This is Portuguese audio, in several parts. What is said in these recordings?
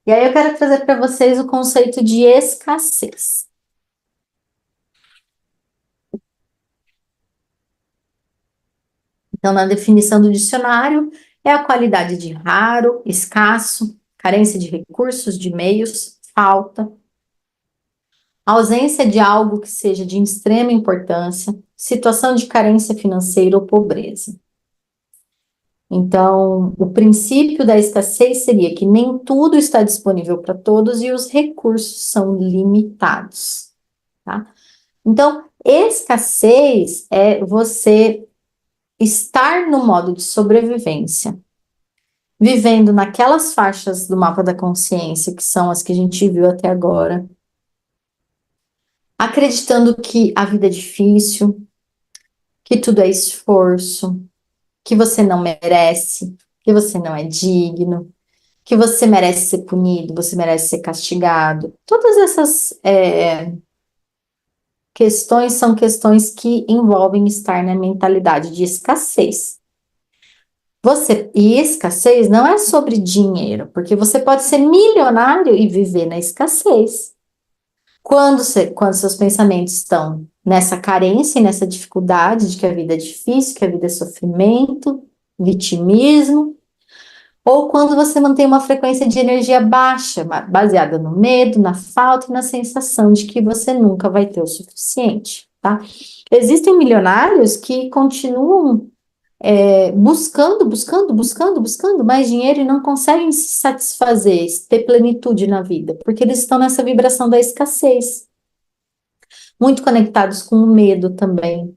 E aí eu quero trazer para vocês o conceito de escassez. Então, na definição do dicionário, é a qualidade de raro, escasso, carência de recursos, de meios, falta, ausência de algo que seja de extrema importância, situação de carência financeira ou pobreza. Então, o princípio da escassez seria que nem tudo está disponível para todos e os recursos são limitados, tá? Então, escassez é você estar no modo de sobrevivência, vivendo naquelas faixas do mapa da consciência, que são as que a gente viu até agora, acreditando que a vida é difícil, que tudo é esforço, que você não merece, que você não é digno, que você merece ser punido, você merece ser castigado. Todas essas questões são questões que envolvem estar na mentalidade de escassez. E escassez não é sobre dinheiro, porque você pode ser milionário e viver na escassez. Quando seus pensamentos estão nessa carência e nessa dificuldade de que a vida é difícil, que a vida é sofrimento, vitimismo, ou quando você mantém uma frequência de energia baixa, baseada no medo, na falta e na sensação de que você nunca vai ter o suficiente, tá? Existem milionários que continuam buscando mais dinheiro e não conseguem se satisfazer, ter plenitude na vida, porque eles estão nessa vibração da escassez, muito conectados com o medo também.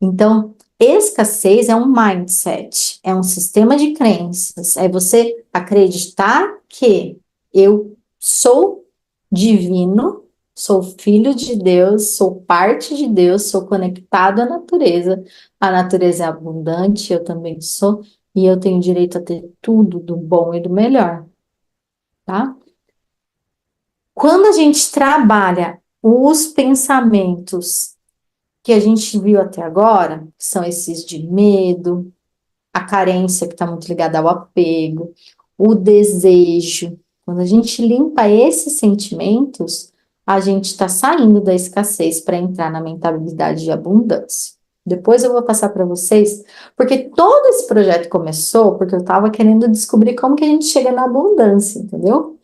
Então, escassez é um mindset, é um sistema de crenças, é você acreditar que eu sou divino, sou filho de Deus, sou parte de Deus, sou conectado à natureza, a natureza é abundante, eu também sou, e eu tenho direito a ter tudo do bom e do melhor, tá? Quando a gente trabalha os pensamentos que a gente viu até agora, que são esses de medo, a carência que está muito ligada ao apego, o desejo. Quando a gente limpa esses sentimentos, a gente está saindo da escassez para entrar na mentalidade de abundância. Depois eu vou passar para vocês, porque todo esse projeto começou porque eu estava querendo descobrir como que a gente chega na abundância, entendeu?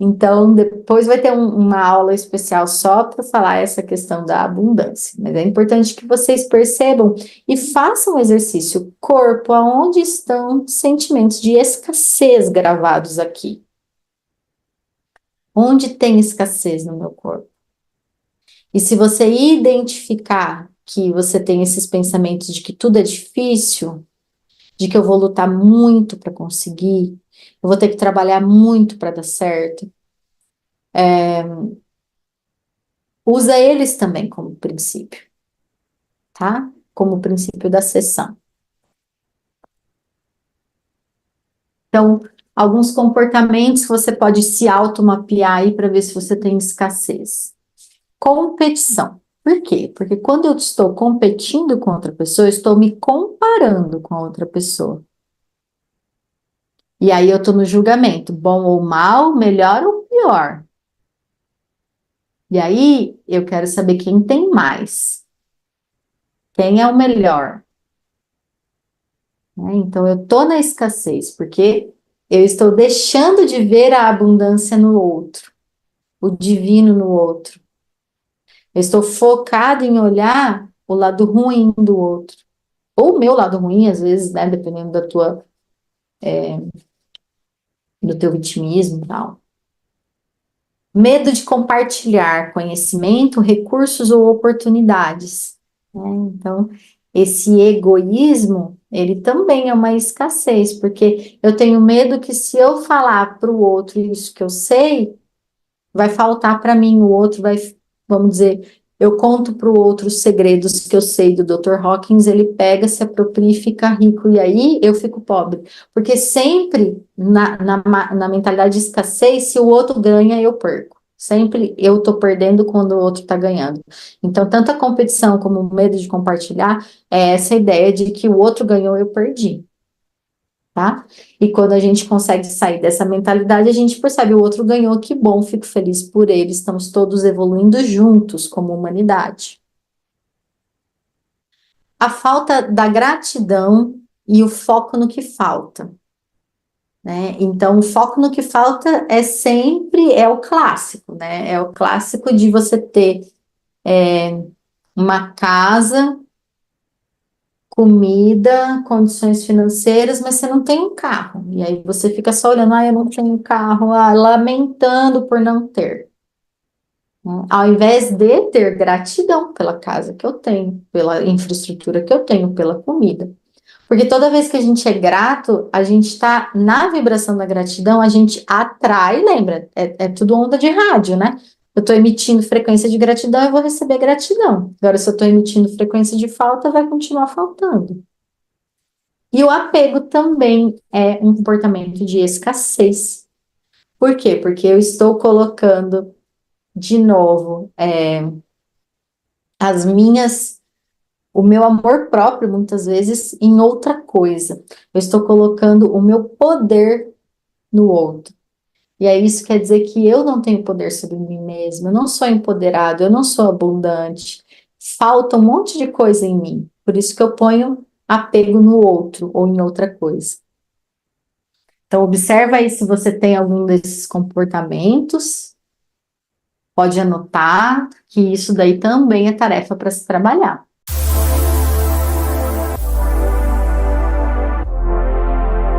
Então, depois vai ter uma aula especial só para falar essa questão da abundância. Mas é importante que vocês percebam e façam o exercício corpo, aonde estão sentimentos de escassez gravados aqui. Onde tem escassez no meu corpo? E se você identificar que você tem esses pensamentos de que tudo é difícil, de que eu vou lutar muito para conseguir, eu vou ter que trabalhar muito para dar certo, usa eles também como princípio, tá? Como princípio da sessão. Então, alguns comportamentos que você pode se automapear aí para ver se você tem escassez. Competição. Por quê? Porque quando eu estou competindo com outra pessoa, eu estou me comparando com a outra pessoa. E aí eu estou no julgamento, bom ou mal, melhor ou pior. E aí eu quero saber quem tem mais, quem é o melhor. Né? Então eu estou na escassez, porque eu estou deixando de ver a abundância no outro, o divino no outro. Eu estou focado em olhar o lado ruim do outro. Ou o meu lado ruim, às vezes, né? Dependendo do teu vitimismo e tal. Medo de compartilhar conhecimento, recursos ou oportunidades. Né? Então, esse egoísmo, ele também é uma escassez, porque eu tenho medo que se eu falar para o outro isso que eu sei, vai faltar para mim, o outro vai, vamos dizer, eu conto para o outro os segredos que eu sei do Dr. Hawkins, ele pega, se apropria e fica rico, e aí eu fico pobre. Porque sempre na mentalidade de escassez, se o outro ganha, eu perco. Sempre eu estou perdendo quando o outro está ganhando. Então, tanto a competição como o medo de compartilhar é essa ideia de que o outro ganhou, eu perdi. tá? E quando a gente consegue sair dessa mentalidade, a gente percebe o outro ganhou, que bom, fico feliz por ele, estamos todos evoluindo juntos como humanidade. A falta da gratidão e o foco no que falta, né? Então, o foco no que falta é sempre, é o clássico, né? É o clássico de você ter uma casa, comida, condições financeiras, mas você não tem um carro. E aí você fica só olhando, eu não tenho um carro, lamentando por não ter, né? Ao invés de ter gratidão pela casa que eu tenho, pela infraestrutura que eu tenho, pela comida. Porque toda vez que a gente é grato, a gente está na vibração da gratidão, a gente atrai, lembra? É tudo onda de rádio, né? Eu estou emitindo frequência de gratidão, eu vou receber gratidão. Agora, se eu estou emitindo frequência de falta, vai continuar faltando. E o apego também é um comportamento de escassez. Por quê? Porque eu estou colocando de novo as minhas, o meu amor próprio, muitas vezes, em outra coisa. Eu estou colocando o meu poder no outro. E aí isso quer dizer que eu não tenho poder sobre mim mesma, eu não sou empoderado, eu não sou abundante. Falta um monte de coisa em mim. Por isso que eu ponho apego no outro ou em outra coisa. Então, observa aí se você tem algum desses comportamentos, pode anotar que isso daí também é tarefa para se trabalhar.